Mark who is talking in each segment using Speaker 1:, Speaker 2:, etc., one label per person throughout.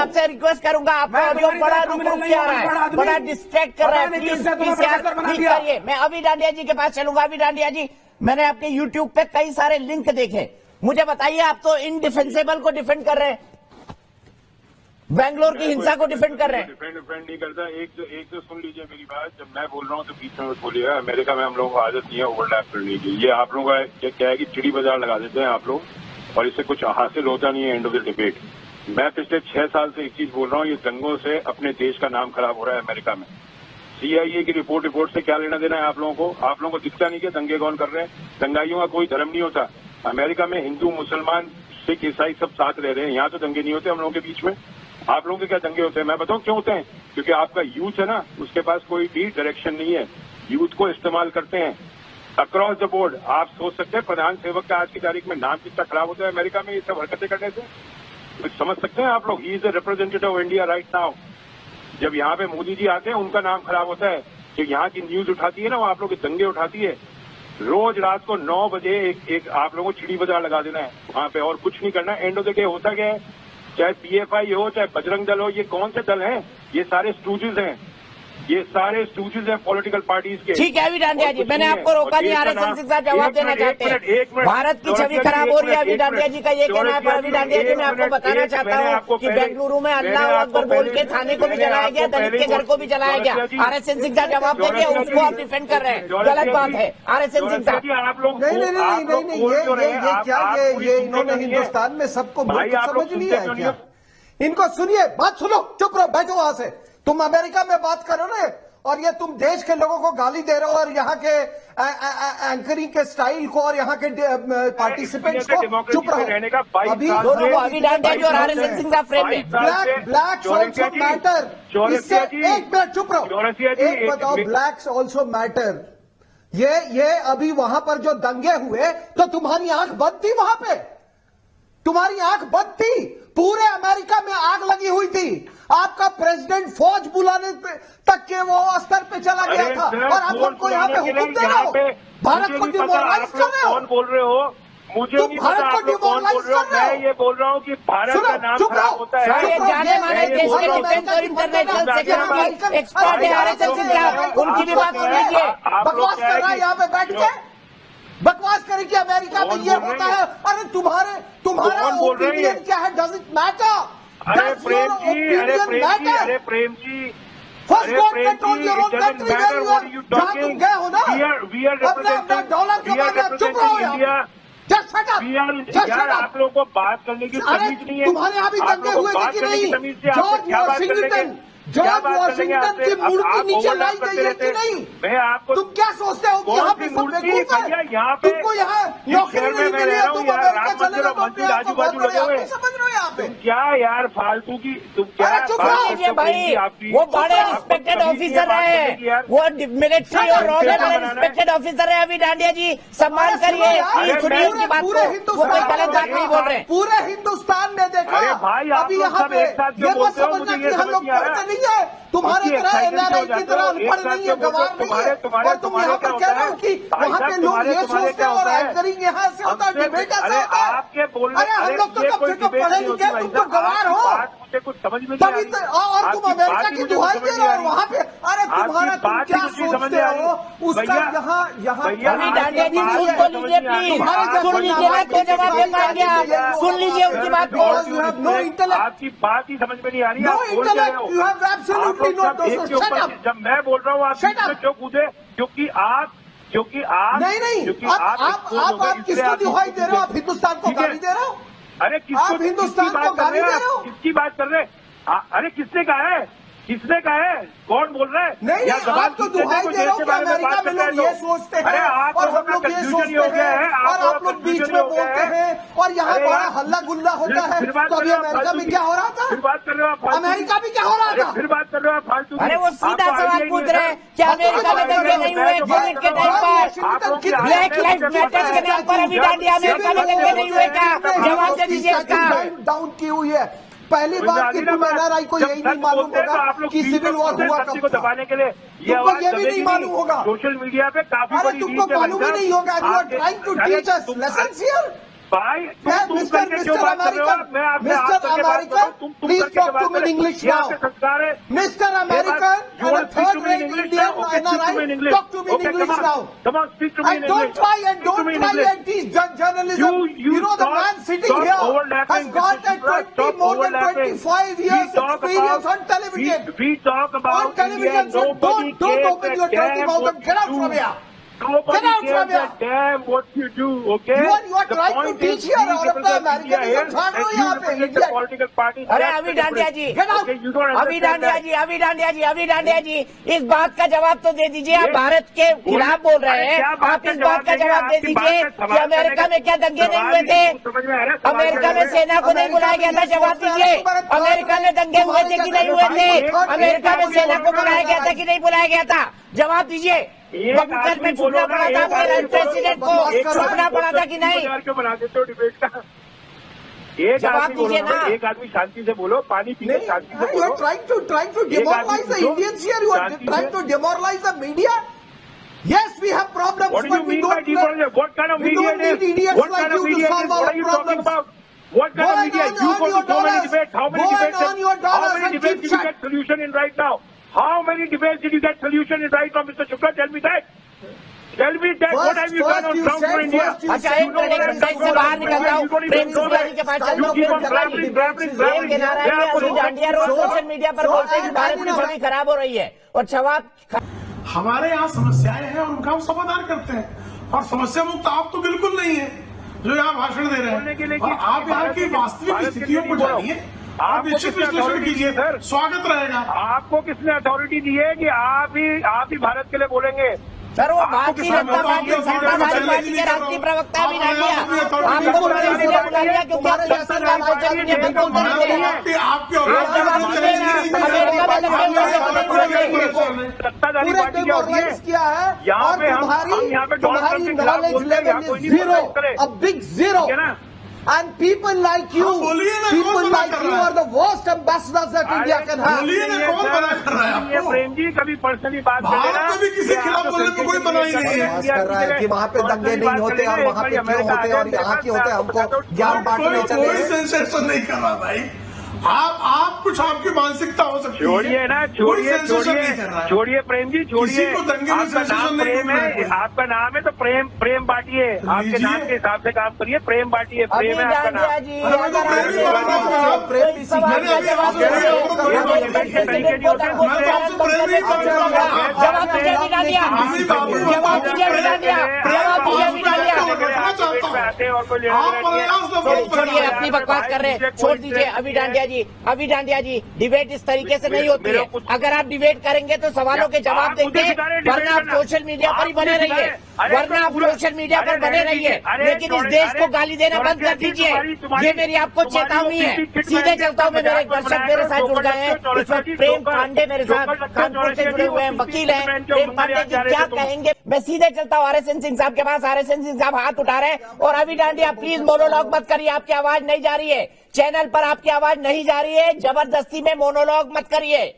Speaker 1: आपसे रिक्वेस्ट करूंगा, आपका ऑडियो बड़ा रुक के आ रहा है, बड़ा डिस्ट्रैक्ट कर रहा है, प्लीज ठीक करिए। मैं अभी डांडिया जी के पास चलूंगा। अभी डांडिया जी, मैंने आपके यूट्यूब पे कई सारे लिंक देखे, मुझे बताइए, आप तो इनडिफेंसेबल को डिफेंड कर रहे हैं, बेंगलोर की हिंसा को डिफेंड कर रहे हैं।
Speaker 2: डिफेंड नहीं करता। एक तो सुन लीजिए मेरी बात, जब मैं बोल रहा हूँ तो बीच में मत बोलिएगा। अमेरिका में हम लोगों को आदत नहीं है ओवरलैप करने की। ये आप लोगों का क्या है कि चिड़ी बाजार लगा देते हैं आप लोग, और इससे कुछ हासिल होता नहीं है एंड ऑफ द डिबेट। मैं पिछले 6 साल से एक चीज बोल रहा हूँ, ये दंगों से अपने देश का नाम खराब हो रहा है अमेरिका में। CIA की रिपोर्ट से क्या लेना देना है आप लोगों को? आप लोगों को दिखता नहीं कि दंगे कौन कर रहे हैं? दंगाइयों का कोई धर्म नहीं होता। अमेरिका में हिंदू, मुसलमान, सिख, ईसाई सब साथ रह रहे हैं। यहाँ तो दंगे नहीं होते हम लोगों के बीच में। आप लोगों के क्या दंगे होते हैं? मैं बताऊं क्यों होते हैं? क्योंकि आपका यूथ है ना, उसके पास कोई भी डायरेक्शन नहीं है, यूथ को इस्तेमाल करते हैं अक्रॉस द बोर्ड। आप सोच सकते हैं प्रधान सेवक का आज की तारीख में नाम कितना खराब होता है अमेरिका में ये सब हरकतें करने से? कुछ समझ सकते हैं आप लोग? He is the representative of India right now. जब यहाँ पे मोदी जी आते हैं उनका नाम खराब होता है। जो यहाँ की न्यूज उठाती है ना, वो आप लोग के दंगे उठाती है। रोज रात को 9 बजे एक आप लोगों को चिड़ी बाजार लगा देना है वहां पे, और कुछ नहीं करना। एंड ऑफ द डे होता क्या है, चाहे PFI हो, चाहे बजरंग दल हो, ये कौन से दल हैं? ये सारे स्टूजेस हैं, ये सारे स्टूजेस हैं पॉलिटिकल पार्टीज के।
Speaker 1: ठीक है अभी डांडिया जी, मैंने आपको रोका नहीं, RSS के साथ जवाब देना चाहते हैं। भारत की छवि खराब हो रही है, अभी डांडिया जी का ये कहना है। पर अभी डांडिया जी, मैं आपको बताना चाहता हूँ कि बेंगलुरु में अल्लाह अकबर बोल के थाने को भी जलाया गया, दलित के घर को भी जलाया गया। RSS सिंह का जवाब देंगे, उसको आप डिफेंड कर रहे हैं, गलत बात है। RSS सिंह साहब
Speaker 3: नहीं, ये इन्होंने हिंदुस्तान में सबको समझ लिया है क्या? इनको सुनिए, बात सुनो, चुप रहो, बैठो वहां से। तुम अमेरिका में बात करो ना, और ये तुम देश के लोगों को गाली दे रहे हो, और यहाँ के एंकरिंग के स्टाइल को और यहाँ के पार्टिसिपेंट्स को। चुप रहो अभी
Speaker 1: डांडिया जी और RSS सिंह का फ्रेम में।
Speaker 3: Blacks also matter. इससे एक मिनट चुप रहो, एक बताओ, ब्लैक्स ऑल्सो मैटर। ये अभी वहां पर जो दंगे हुए, तो तुम्हारी आंख बंद थी वहां पे? तुम्हारी आंख बंद थी? पूरे अमेरिका में आग लगी हुई थी। आपका प्रेसिडेंट फौज बुलाने तक के वो स्तर पे चला गया था, और आप उनको यहाँ पे हुक्म दे रहे हो, भारत को डिमोरलाइज कर रहे हो।
Speaker 2: कौन बोल रहे हो? मुझे नहीं पता आप लोग कौन बोल रहे हो। मैं ये बोल रहा हूँ कि भारत का नाम खराब होता है।
Speaker 1: जाने माने देश के डिफेंस और इंटरनेशनल सिक्योरिटी एक्सपर्ट है RSS सिंह साहब, उनकी भी बात सुन लीजिए।
Speaker 3: बकवास कर रहा है यहाँ पे बैठ के, बकवास करें कि अमेरिका में ये होता है। अरे तुम्हारा ओपिनियन क्या है? Does it matter?
Speaker 2: अरे प्रेम जी, अरे Prem ji,
Speaker 3: first god control your own country. जहां तुम गए हो ना, अपना डॉलर कमाना। चुप रहो यार, जस्ट शट अप।
Speaker 2: यार आप लोगों को बात करने की तमीज नहीं है।
Speaker 3: तुम्हारे यहाँ भी दंगे हुए थे कि नहीं? जॉर्ज वॉशिंगटन की मूर्ति नीचे लाई गई है कि नहीं?
Speaker 2: मैं आपको,
Speaker 3: तुम क्या सोचते हो कि यहाँ पे सब बेवकूफ है? तुमको यहाँ नौकरी नहीं मिली है, तुम अमेरिका चले गए, तुम अपने आप को बहुत बड़े आदमी समझ रहे हो यहाँ पे?
Speaker 2: क्या यार फालतू की, तुम क्या
Speaker 1: चुप रहिए भाई, वो बड़े रिस्पेक्टेड ऑफिसर है, वो मिलिट्री और रॉ में बड़े रिस्पेक्टेड ऑफिसर है। अभी डांडिया जी सम्मान करिए, सुनिए उनकी बात को, वो कोई गलत बात नहीं बोल रहे।
Speaker 3: पूरे हिंदुस्तान ने देखा। अभी यहाँ पे ये मत समझना कि हम लोग पढ़ते नहीं है, तुम्हारे तरह NRI की तरह अनपढ़ नहीं है, गंवार नहीं है। और तुम यहाँ पर कह रहे हो कि वहाँ के लोग ये सोचते हैं और एंकरिंग यहाँ से होता है, डिबेट ऐसा होता है। अरे हम लोग तो कम से कम पढ़े लिखे, तुम तो गंवार हो।
Speaker 2: कुछ समझ में
Speaker 3: तभी तो, और तुम अमेरिका की दुहाई दे रहे हो वहाँ पे। अरे तुम्हारा तुम क्या सोचते हो उसका यहाँ
Speaker 1: अभी डांडिया जी सुन तो लीजिए प्लीज, सुन लीजिए ना, तो जवाब दे पाएंगे आप, सुन लीजिए उनकी बात को।
Speaker 3: नो इंटेलेक्ट,
Speaker 2: आपकी बात ही समझ में नहीं आ रही।
Speaker 3: No intellect, you have absolutely no. Shut up.
Speaker 2: जब मैं बोल रहा हूँ आप जो कूदे, क्योंकि आप
Speaker 3: नहीं, आप किसको दुहाई दे रहे हो? आप हिंदुस्तान को गाली दे रहे हो?
Speaker 2: अरे किसको?
Speaker 3: हिंदुस्तान को गाली दे रहे हो?
Speaker 2: किसकी बात कर रहे हैं? अरे किसने कहा है? किसने कहा है? कौन बोल रहा है?
Speaker 3: नहीं, आप तो दुहाई दे रहे हो कि अमेरिका में लोग ये सोचते हैं और हम लोग ये सोचते हैं, और आप लोग बीच में बोलते हैं और यहाँ बड़ा हल्ला गुल्ला होता है। तो अभी अमेरिका में क्या हो रहा था?
Speaker 2: फिर बात कर रहे हो आप?
Speaker 3: अमेरिका में क्या हो रहा था?
Speaker 2: फिर बात कर रहे हो आप फालतू?
Speaker 1: अरे वो सीधा सवाल पूछ रहे हैं, क्या अमेरिका में दंगे नहीं हुए कोविड के टाइम पर? ब्लैक लाइफ मैटर के नाम पर अभी डांडिया अमेरिका में दंगे नहीं हुए क्या? जवाब दे दीजिए इसका।
Speaker 3: डाउन की हुई है। पहली बात कि तुम NRI को यही नहीं मालूम होगा कि सिविल वॉर हुआ कब
Speaker 2: को दबाने के लिए।
Speaker 3: तुमको ये भी नहीं मालूम होगा
Speaker 2: सोशल मीडिया पे काफी।
Speaker 3: अरे तुमको मालूम ही नहीं होगा। You are trying to teach us lessons here.
Speaker 2: भाई तुम करके क्यों बात कर रहे हो? मैं आपसे हाथ करके बात कर रहा हूँ, तुम
Speaker 3: प्लीज
Speaker 2: करके
Speaker 3: टॉक
Speaker 2: बात
Speaker 3: टू
Speaker 2: कर
Speaker 3: मी
Speaker 2: रहे
Speaker 3: इन
Speaker 2: हो।
Speaker 3: इंग्लिश
Speaker 2: ये
Speaker 3: नाउ।
Speaker 2: आपके संस्कार है।
Speaker 3: Mr. American and a third-rate Indian, talk to me in English now.
Speaker 2: Come on, speak to me in
Speaker 3: And
Speaker 2: English.
Speaker 3: don't try and teach journalism.
Speaker 2: You
Speaker 3: know the man sitting here has got a more than 25 years experience on television.
Speaker 2: We talk about
Speaker 3: On television, so don't open your dirty mouth and get out from here.
Speaker 2: Nobody
Speaker 3: Get out
Speaker 2: cares
Speaker 3: from here.
Speaker 2: a damn what you do, okay?
Speaker 3: You are trying to teach here और अपना Americanism झाड़ रहे हो यहाँ पे, idiot.
Speaker 2: Political party.
Speaker 1: अरे अभी डांडिया जी, अभी डांडिया जी, इस बात का जवाब तो दे दीजिए। आप भारत के खिलाफ बोल रहे हैं, आप इस बात का जवाब दे दीजिए कि अमेरिका में क्या दंगे नहीं हुए थे? अमेरिका में सेना को नहीं बुलाया गया था, जवाब दीजिए। अमेरिका में दंगे हुए थे कि नहीं हुए थे? अमेरिका में सेना को बुलाया गया था कि नहीं बुलाया गया था? जवाब दीजिए। बंकर में छुपना पड़ा था अपने प्रेसिडेंट को, छुपना पड़ा था कि नहीं?
Speaker 2: क्यों बना देते हो डिबेट का? एक आदमी बोलो ना, एक आदमी शांति से बोलो, पानी पीने शांति से बोलो।
Speaker 3: You are trying to demoralize the Indians here. You are trying to demoralize the media. Yes, we have problems,
Speaker 2: What do
Speaker 3: but
Speaker 2: you
Speaker 3: we
Speaker 2: mean by
Speaker 3: don't.
Speaker 2: demoralize? What kind of
Speaker 3: We
Speaker 2: media
Speaker 3: don't
Speaker 2: it is?
Speaker 3: need idiots
Speaker 2: What
Speaker 3: like
Speaker 2: kind of
Speaker 3: you to
Speaker 2: media it
Speaker 3: solve
Speaker 2: is? What
Speaker 3: our
Speaker 2: are you talking
Speaker 3: problems.
Speaker 2: about? What kind of
Speaker 3: Go
Speaker 2: media?
Speaker 3: and
Speaker 2: You
Speaker 3: earn
Speaker 2: go
Speaker 3: your
Speaker 2: to so many
Speaker 3: dollars.
Speaker 2: debates. How many
Speaker 3: Go and
Speaker 2: debates?
Speaker 3: earn your
Speaker 2: How
Speaker 3: dollars
Speaker 2: many
Speaker 3: and
Speaker 2: debates
Speaker 3: keep
Speaker 2: did you
Speaker 3: shut.
Speaker 2: get solution in right now? How many debates did you get solution in right now, Mr. Shukla? Tell me that. Tell me that. What have you done on ground for India?
Speaker 1: अच्छा, एक minute से बाहर निकल रहा हूँ, प्रेम शुक्ला जी के पास चल रहा हूँ। एक किनारा है, अभी डांडिया रोज सोशल मीडिया पर बोलते हैं कि भारत की छवि खराब हो रही है और जवाब
Speaker 4: हमारे यहाँ समस्याएं हैं और उनका हम समाधान करते हैं। और समस्या मुक्त आप तो बिल्कुल नहीं है जो यहाँ भाषण दे रहे हैं। और आप यहाँ की वास्तविक स्थितियों को जानिए, आप निश्चित विश्लेषण कीजिए, सर स्वागत रहेगा।
Speaker 2: आपको किसने अथॉरिटी दी है कि आप ही भारत के लिए बोलेंगे?
Speaker 1: सर वो भारतीय जनता पार्टी सत्ताधारी पार्टी के राष्ट्रीय प्रवक्ता भी डांडिया आपको बुलाने के लिए बुला लिया क्योंकि आप सोशल मीडिया पर बोलते रहते हैं। आप जवाब दीजिए ना, अमेरिका में
Speaker 2: सत्ताधारी पार्टी क्या होती है?
Speaker 3: किया है
Speaker 2: यहाँ
Speaker 3: और
Speaker 2: पे हम
Speaker 3: तुम्हारी knowledge level is zero, a big zero. And people like you, people like you are the worst ambassadors that India can have.
Speaker 4: बोलिए ना, कौन मना कर रहा है आपको?
Speaker 2: प्रेम जी कभी पर्सनली बात
Speaker 4: भारत में भी किसी के खिलाफ बोलने में कोई मनाही नहीं है।
Speaker 3: बात कर रहा है कि वहाँ पे दंगे नहीं होते और वहाँ पे क्यों होते और यहाँ क्यों होते, हमको ज्ञान बांटने चले।
Speaker 4: कोई सेंसेशन नहीं कर रहा भाई। आप कुछ आपकी मानसिकता हो सकती है।
Speaker 2: छोड़िए ना, छोड़िए प्रेम जी, छोड़िए।
Speaker 4: किसी को दंगे में सेंसेशन नहीं
Speaker 2: प्रेम है, आपका नाम है तो प्रेम बांटिए। आपके नाम के हिसाब से काम करिए, प्रेम बांटिए। प्रेम है आपका नाम।
Speaker 1: छोड़िए, अपनी बकवास कर रहे हैं, छोड़ दीजिए। अभी डांडिया जी डिबेट इस तरीके से नहीं होती है। अगर आप डिबेट करेंगे तो सवालों के जवाब देंगे, वरना आप सोशल मीडिया पर ही बने रहिए, लेकिन इस देश को गाली देना बंद कर दीजिए। ये मेरी आपको चेतावनी है। सीधे चलता हूँ मैं, मेरे दर्शक मेरे साथ जुड़ गए हैं इस वक्त। प्रेम पांडे मेरे साथ कानपुर से जुड़े हुए हैं, वकील हैं। प्रेम पांडे जी क्या कहेंगे? मैं सीधे चलता हूँ RSN सिंह साहब के पास। RSN सिंह साहब हाथ उठा रहे हैं। और अभी डांडिया प्लीज मोनोलॉग मत करिए, आपकी आवाज नहीं जा रही है, चैनल पर आपकी आवाज नहीं जा रही है, जबरदस्ती में मोनोलॉग मत करिए।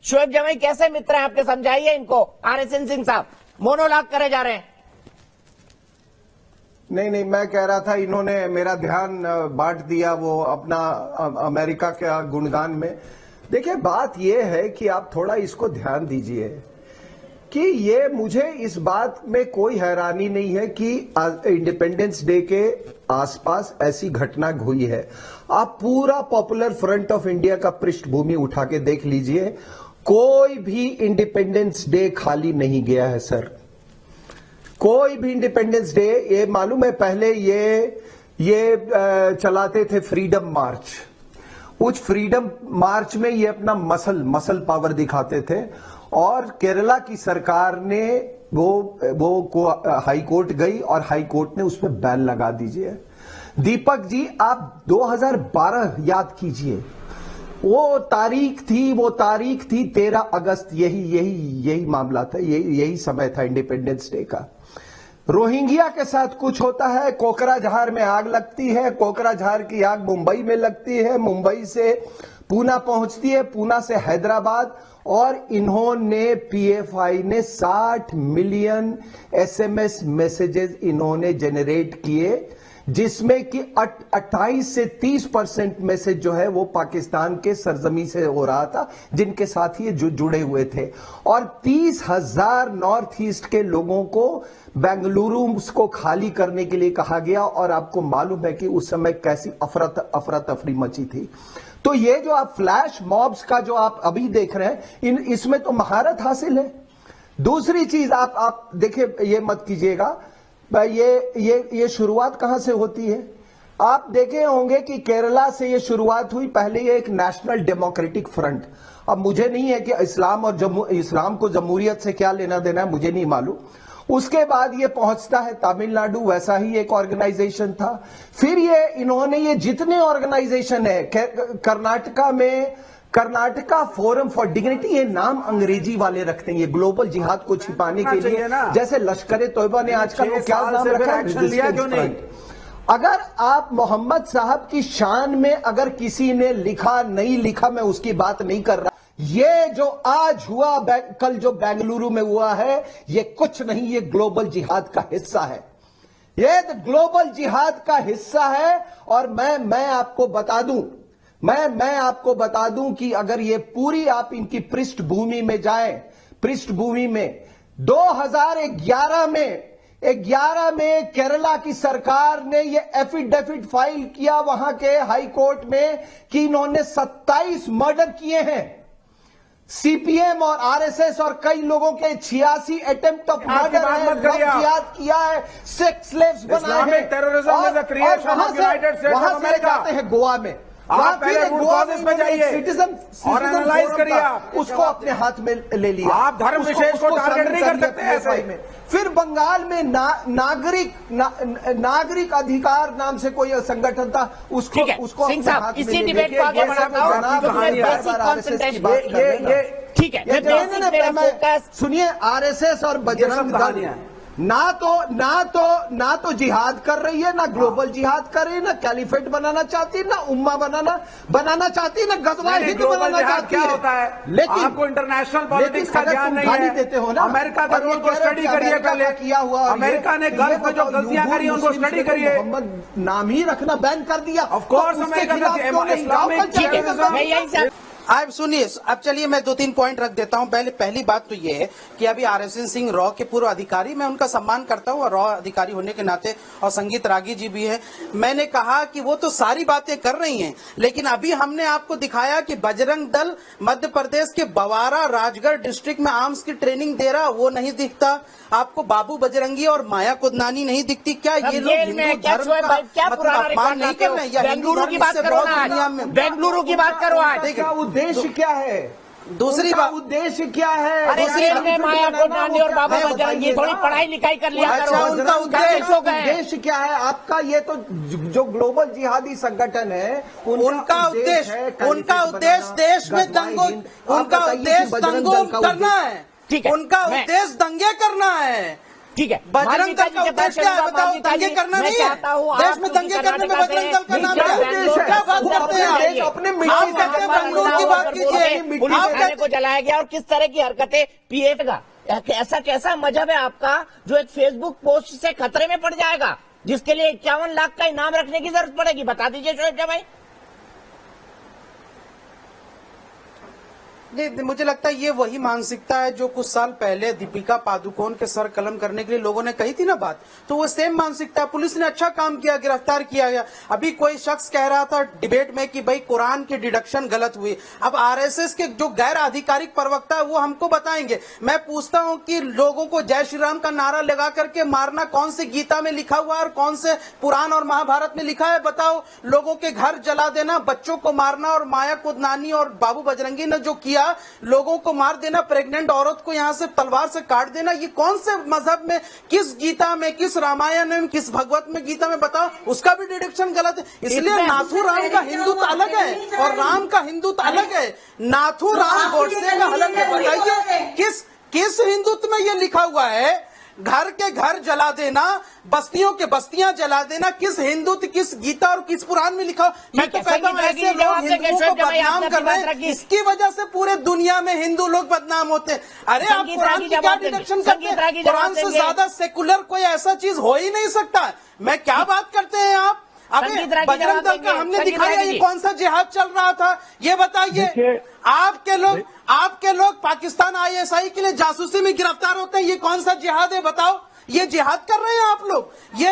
Speaker 1: शोएब जमाई कैसे मित्र हैं आपके, समझाइए इनको। RSN सिंह साहब मोनोलॉग करे जा रहे हैं।
Speaker 3: नहीं, मैं कह रहा था इन्होंने मेरा ध्यान बांट दिया वो अपना अमेरिका के गुणगान में। देखिए बात यह है कि आप थोड़ा इसको ध्यान दीजिए कि ये मुझे इस बात में कोई हैरानी नहीं है कि इंडिपेंडेंस डे के आसपास ऐसी घटना हुई है। आप पूरा पॉपुलर फ्रंट ऑफ इंडिया का पृष्ठभूमि उठा के देख लीजिए, कोई भी इंडिपेंडेंस डे खाली नहीं गया है सर। कोई भी इंडिपेंडेंस डे, ये मालूम है पहले ये चलाते थे फ्रीडम मार्च। उस फ्रीडम मार्च में ये अपना मसल पावर दिखाते थे और केरला की सरकार ने वो हाई कोर्ट गई और हाई कोर्ट ने उसमें बैन लगा दीजिए। दीपक जी आप 2012 याद कीजिए, वो तारीख थी 13 अगस्त। यही मामला था, यही समय था इंडिपेंडेंस डे का। रोहिंग्या के साथ कुछ होता है, कोकराझार में आग लगती है, कोकराझार की आग मुंबई में लगती है, मुंबई से पूना पहुंचती है, पूना से हैदराबाद, और इन्होंने PFI ने 60 मिलियन SMS मैसेजेस इन्होंने जनरेट किए, जिसमें कि 28 से 30% मैसेज जो है वो पाकिस्तान के सरजमी से हो रहा था, जिनके साथ ये जुड़े हुए थे। और 30,000 नॉर्थ ईस्ट के लोगों को बेंगलुरु को खाली करने के लिए कहा गया। और आपको मालूम है कि उस समय कैसी अफरा तफरी मची थी। तो ये जो आप फ्लैश मॉब्स का जो आप अभी देख रहे हैं, इसमें तो महारत हासिल है। दूसरी चीज आप देखिए, ये मत कीजिएगा, ये शुरुआत कहां से होती है। आप देखे होंगे कि केरला से ये शुरुआत हुई। पहले ये एक नेशनल डेमोक्रेटिक फ्रंट, अब मुझे नहीं है कि इस्लाम को जमहूरियत से क्या लेना देना है, मुझे नहीं मालूम। उसके बाद ये पहुंचता है तमिलनाडु, वैसा ही एक ऑर्गेनाइजेशन था। फिर ये जितने ऑर्गेनाइजेशन है, कर्नाटका फोरम फॉर डिग्निटी, ये नाम अंग्रेजी वाले रखते हैं, ये ग्लोबल जिहाद को छिपाने के लिए। जैसे लश्कर तोयबा ने आजकल वो क्या नाम रखा है, रेजिस्टेंस फ्रंट। अगर आप मोहम्मद साहब की शान में अगर किसी ने लिखा नहीं लिखा, मैं उसकी बात नहीं कर रहा। ये जो आज हुआ, कल जो बेंगलुरु में हुआ है, ये कुछ नहीं, ये ग्लोबल जिहाद का हिस्सा है। ये ग्लोबल जिहाद का हिस्सा है। और मैं आपको बता दूं, मैं आपको बता दूं कि अगर ये पूरी आप इनकी पृष्ठभूमि में जाएं, पृष्ठभूमि में 2011 में केरला की सरकार ने ये एफिडेविट फाइल किया वहां के हाई कोर्ट में कि इन्होंने 27 मर्डर किए हैं। सीपीएम और आरएसएस और कई लोगों के 86 अटेम्प्ट ऑफ मर्डर किया है, सेक्स स्लेव्स बनाए हैं। वहां से जाते हैं गोवा में, सिटीजन और एनालाइज करिए, उसको अपने हाथ में ले लिया।
Speaker 5: आप धर्म विशेष को टारगेट नहीं कर सकते ऐसे में।
Speaker 3: फिर बंगाल में नागरिक अधिकार नाम से कोई संगठन था, उसको
Speaker 1: सिंह साहब इसी डिबेट को आगे बढ़ाता हूं। ठीक है,
Speaker 3: सुनिए, आरएसएस और बजरंग दल ना तो जिहाद कर रही है, ना ग्लोबल जिहाद कर रही है, ना कैलिफेट बनाना चाहती है, ना उम्मा बनाना चाहती है, ना गजवा हिंद बनाना चाहती है।
Speaker 5: होता है, लेकिन आपको इंटरनेशनल पॉलिटिक्स का ज्ञान नहीं है।
Speaker 3: देते हो ना,
Speaker 5: अमेरिका का रोल को स्टडी करिए पहले।
Speaker 3: किया हुआ
Speaker 5: अमेरिका ने गल्फ में जो गलतियां करी उनको स्टडी करिए।
Speaker 3: मोहम्मद नाम ही रखना बैन कर दिया।
Speaker 5: ऑफकोर्स अमेरिका
Speaker 6: अब सुनिए, अब चलिए मैं 2-3 पॉइंट रख देता हूं। पहली बात तो ये है कि अभी आरएसएन सिंह रॉ के पूर्व अधिकारी, मैं उनका सम्मान करता हूं और रॉ अधिकारी होने के नाते, और संगीत रागी जी भी है। मैंने कहा कि वो तो सारी बातें कर रही हैं, लेकिन अभी हमने आपको दिखाया कि बजरंग दल मध्य प्रदेश के बवारा राजगढ़ डिस्ट्रिक्ट में आर्म्स की ट्रेनिंग दे रहा, वो नहीं दिखता आपको। बाबू बजरंगी और माया कुदनानी नहीं दिखती। क्या ये लोग हिंदू धर्म का अपमान नहीं कर रहे हैं?
Speaker 1: बेंगलुरु की बात करो ना, बेंगलुरु की बात करो आज।
Speaker 3: उद्देश्य क्या है?
Speaker 6: दूसरी बात,
Speaker 3: उद्देश्य क्या है?
Speaker 1: अरे माया कुदनानी और बाबा बजरंगी थोड़ी पढ़ाई लिखाई कर लिया करो।
Speaker 3: उनका उद्देश्य क्या है आपका? ये तो जो ग्लोबल जिहादी संगठन है, उनका उद्देश्य
Speaker 6: देश में दंगों, उनका उद्देश्य दंगों करना है।
Speaker 1: ठीक है,
Speaker 6: उनका उद्देश्य दंगे करना है।
Speaker 1: ठीक है,
Speaker 6: बजरंग दल का उद्देश्य क्या है बताओ? दंगे करना नहीं है। देश में दंगे करने में बजरंग दल का नाम क्या बात करते हैं आप?
Speaker 3: अपने
Speaker 6: आप कहते हैं बेंगलुरु की बात कीजिए,
Speaker 1: पुलिस को जलाया गया और किस तरह की हरकतें पीएफ का, ऐसा कैसा मजहब है आपका जो एक फेसबुक पोस्ट से खतरे में पड़ जाएगा, जिसके लिए 51 लाख का इनाम रखने की जरूरत पड़ेगी? बता दीजिए शोएब भाई।
Speaker 6: नहीं, मुझे लगता है ये वही मानसिकता है जो कुछ साल पहले दीपिका पादुकोण के सर कलम करने के लिए लोगों ने कही थी ना बात, तो वो सेम मानसिकता है। पुलिस ने अच्छा काम किया, गिरफ्तार किया गया। अभी कोई शख्स कह रहा था डिबेट में कि भाई कुरान की डिडक्शन गलत हुई। अब आरएसएस के जो गैर आधिकारिक प्रवक्ता है वो हमको बताएंगे। मैं पूछता हूं कि लोगों को जय श्री राम का नारा लगा करके मारना कौन से गीता में लिखा हुआ है और कौन से पुराण और महाभारत में लिखा है? बताओ। लोगों के घर जला देना, बच्चों को मारना, और माया कुदनानी और बाबू बजरंगी ने जो किया, लोगों को मार देना, प्रेग्नेंट औरत को यहां से तलवार से काट देना, ये कौन से मजहब में, किस गीता में, किस रामायण में, किस भगवत में, गीता में बताओ? उसका भी डिडक्शन गलत है। इसलिए नाथू राम का हिंदुत्व अलग है और राम का हिंदुत्व अलग है। नाथू राम गोडसे का अलग है। बताइए किस हिंदुत्व में ये लिखा हुआ है घर के घर जला देना, बस्तियों के बस्तियां जला देना, किस हिंदू, किस गीता और किस पुराण में लिखा? मैं तो कहता हूँ ऐसे लोग हिंदुओं को बदनाम कर रहे हैं, इसकी वजह से पूरे दुनिया में हिंदू लोग बदनाम होते हैं। अरे आप कुरान की क्या डिडक्शन करते हैं? कुरान से ज्यादा सेकुलर कोई ऐसा चीज हो ही नहीं सकता। मैं क्या बात करते हैं आप? अबे बजरंग दल का हमने दिखाया, ये कौन सा जिहाद चल रहा था ये बताइए। आपके लोग पाकिस्तान ISI के लिए जासूसी में गिरफ्तार होते हैं, ये कौन सा जिहाद है बताओ? ये जिहाद कर रहे हैं आप लोग। ये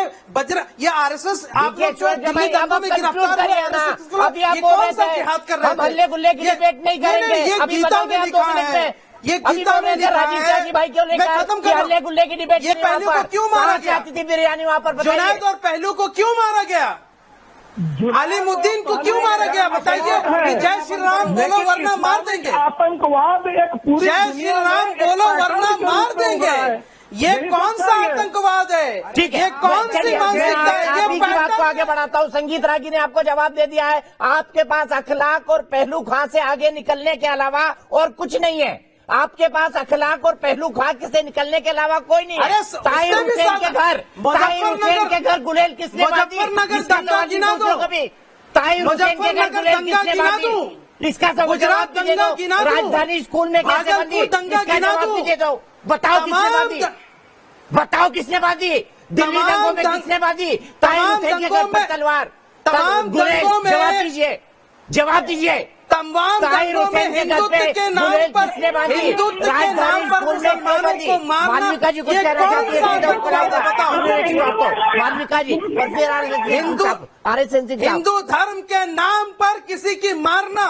Speaker 6: RSS आप लोग जो दिल्ली दंगों में गिरफ्तार है, ये कौन सा जिहाद कर रहे हैं?
Speaker 1: हल्ले गुल्ले की डिबेट नहीं करेंगे।
Speaker 6: ये गीता में लिखा है, ये गीता में लिखा है।
Speaker 1: भाई क्यों
Speaker 6: मैं खत्म कर
Speaker 1: हल्ले गुल्ले की डिबेट?
Speaker 6: ये पहलू को क्यों मारा गया?
Speaker 1: बिरयानी वहाँ पर
Speaker 6: जुनैद और पहलू को क्यों मारा गया? अलीमुद्दीन को क्यों मारा गया बताइए? कि जय श्री राम बोलो वरना मार देंगे।
Speaker 7: आतंकवाद एक पूरी
Speaker 6: जय श्री राम बोलो वरना मार देंगे। ये कौन सा आतंकवाद है?
Speaker 1: ठीक है,
Speaker 6: ये कौन सी मानसिकता है?
Speaker 1: आप ही की बात को आगे बढ़ाता हूँ। संगीत रागी ने आपको जवाब दे दिया है। आपके पास अखलाक और पहलू खां से आगे निकलने के अलावा और कुछ नहीं है। आपके पास अखलाक और पहलू खां से निकलने के अलावा कोई नहीं है। ताहिर हुसैन के घर गुलेल किसने बांधी? कभी ताहिर हुसैन के घर गुलेल किसने बांधी? इसका सब जवाब दीजिए। राजधानी स्कूल में कैसे बांधी? इसका जवाब दीजिए। तो बताओ किसने बांधी? बताओ किसने बांधी? दिल्ली दंगों में किसने बांधी? ताहिर हुसैन के घर पर तलवार, गुलेल। जवाब दीजिए, जवाब दीजिए।
Speaker 6: तमाम दंगों में हिंदुत्व के नाम पर, हिंदुत्व के नाम पर मुसलमानों को मारना, ये कौन सा आतंकवाद है बताओ?
Speaker 1: मालविका जी और फिर
Speaker 6: हिंदू धर्म के नाम पर किसी की मारना,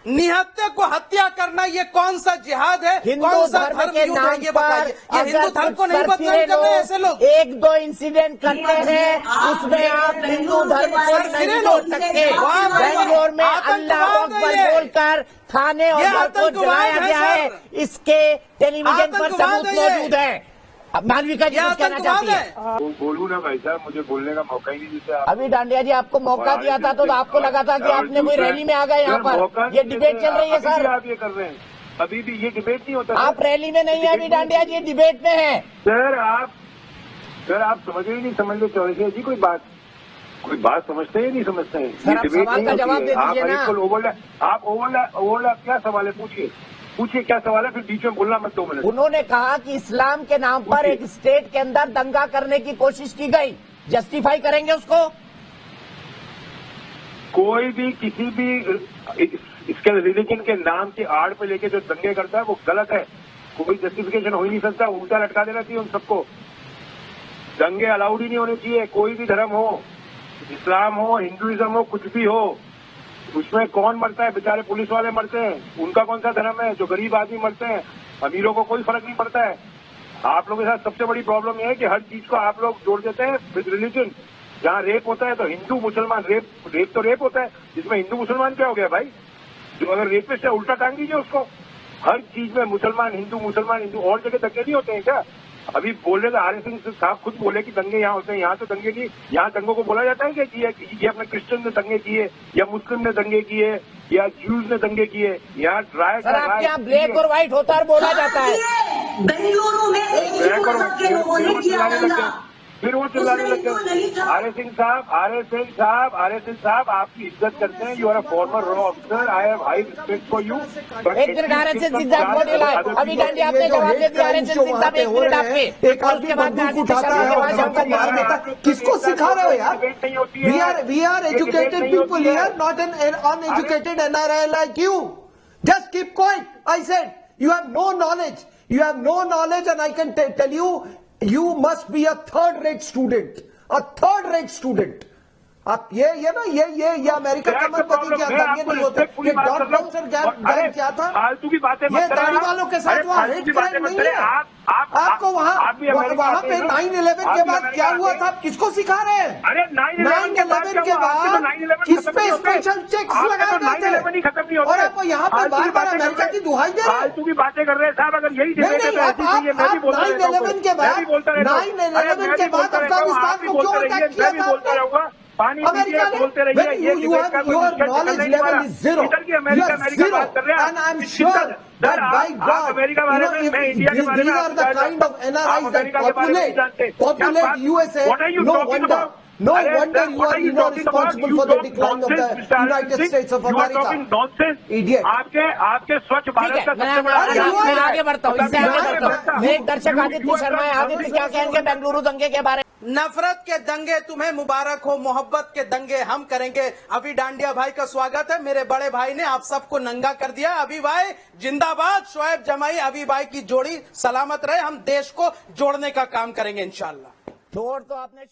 Speaker 6: निहत्थे को हत्या करना, ये कौन सा जिहाद है? कौन सा धर्म युद्ध है ये बताइए? ये हिंदू धर्म को नहीं बदनाम कर रहे ऐसे लोग?
Speaker 1: एक दो इंसिडेंट करते हैं, उसमें आप हिंदू धर्म को नहीं जोड़ सकते। बेंगलोर में अल्लाह अकबर बोलकर थाने और घर को जलाया गया है, इसके टेलीविजन पर सबूत मौजूद है। मालविका जी कुछ कहना चाहती है?
Speaker 2: बोलूँ ना भाई साहब, मुझे बोलने का मौका ही नहीं देता।
Speaker 1: अभी डांडिया जी आपको मौका दिया था तो आपको लगा था कि आपने कोई रैली में आ गए यहाँ पर। ये डिबेट चल रही है सर।
Speaker 2: आप ये कर रहे हैं, अभी भी ये डिबेट नहीं होता।
Speaker 1: आप रैली में नहीं है अभी डांडिया जी, डिबेट में है।
Speaker 2: सर आप समझ ही नहीं समझ लो चौरसिया जी, कोई बात समझते ही नहीं समझते हैं।
Speaker 1: सर आप सवाल का जवाब दे दीजिए ना।
Speaker 2: आप ओवरलैप क्या सवाल है? पूछिए क्या सवाल है, फिर बीच में बोलना मत 2 मिनट।
Speaker 1: उन्होंने कहा कि इस्लाम के नाम पर एक स्टेट के अंदर दंगा करने की कोशिश की गई, जस्टिफाई करेंगे उसको?
Speaker 2: कोई भी किसी भी इसके रिलीजन के नाम की आड़ पे लेके जो दंगे करता है वो गलत है। कोई जस्टिफिकेशन हो ही नहीं सकता, उल्टा लटका देना चाहिए उन सबको। दंगे अलाउड ही नहीं होने चाहिए। कोई भी धर्म हो, इस्लाम हो, हिंदुइज्म हो, कुछ भी हो, उसमें कौन मरता है? बेचारे पुलिस वाले मरते हैं, उनका कौन सा धर्म है? जो गरीब आदमी मरते हैं, अमीरों को कोई फर्क नहीं पड़ता है। आप लोगों के साथ सबसे बड़ी प्रॉब्लम यह है कि हर चीज को आप लोग जोड़ देते हैं विद रिलीजन। जहाँ रेप होता है तो हिंदू मुसलमान, रेप तो रेप होता है, जिसमें हिंदू मुसलमान क्या हो गया भाई? जो अगर रेपिस्ट है उल्टा टांग दीजिए उसको। हर चीज में मुसलमान हिंदू, और जगह दंगे नहीं होते हैं क्या? अभी बोले तो RSS साहब खुद बोले कि दंगे यहाँ होते हैं, यहाँ तो दंगे नहीं। यहाँ दंगों को बोला जाता है कि ये अपने क्रिश्चियन ने दंगे किए, या मुस्लिम ने दंगे किए, या ज्यूज ने दंगे किए। यहाँ ड्राई
Speaker 1: ब्लैक और व्हाइट होता है बोला जाता है।
Speaker 8: बेंगलुरु में
Speaker 2: फिर वो चिल्लाने लग गए। RSS साहब आपकी इज्जत करते हैं। यू आर अ फॉर्मर रॉ officer, I have high respect for you.
Speaker 1: एक मिनट RSS अभी डांडी आपने जवाब दे दिया। RSS साहब एक मिनट आपके,
Speaker 3: एक आदमी बंदूक उठाता है, किसको सिखा रहे हो यार? We are educated people here, not an uneducated NRI like you. Just keep quiet. I said you have no knowledge. You have no knowledge, and I can tell you. You must be a third-rate student. A third-rate student. आप ये America का मत बताइए क्या दंगे नहीं होते? ये डॉट बाउंसर गैंग क्या था?
Speaker 2: फालतू की बातें
Speaker 3: ये दाढ़ी वालों के साथ वहाँ हेट क्राइम नहीं है। आपको वहाँ पे 9/11 के बाद क्या हुआ था? आप किसको सिखा रहे हैं?
Speaker 2: अरे
Speaker 3: 9/11 के बाद किस पे स्पेशल चेक्स लगाए गए थे? और आपको यहाँ पे बार-बार अमेरिका की दुहाई दे रहे हैं।
Speaker 2: फालतू की बातें कर रहे हैं साहब। अगर यही
Speaker 3: 9/11 के बाद अफगानिस्तान को क्यों अटैक किया था आपने?
Speaker 2: पानी
Speaker 3: अमेरिका ने
Speaker 2: बोलते रहिए ये
Speaker 3: your knowledge level is zero. You are zero. And I'm sure that by God,
Speaker 2: America बारे में, मैं इंडिया के बारे में,
Speaker 3: these are the kind of NRIs that populate USA. No wonder you are responsible for the decline of the United States of America. Idiot.
Speaker 2: आपके स्वच्छ भारत का सबसे बड़ा
Speaker 1: मैं आगे बढ़ता हूँ, इससे आगे बढ़ता हूँ। एक दर्शक आदित्य शर्मा है, आदित्य क्या कहेंगे बेंगलुरु दंगे के बारे में?
Speaker 6: नफरत के दंगे तुम्हें मुबारक हो, मोहब्बत के दंगे हम करेंगे। अभी डांडिया भाई का स्वागत है, मेरे बड़े भाई ने आप सबको नंगा कर दिया। अभी भाई जिंदाबाद, शोएब जमाई अभी भाई की जोड़ी सलामत रहे। हम देश को जोड़ने का काम करेंगे इंशाल्लाह।
Speaker 1: छोड़ तो आपने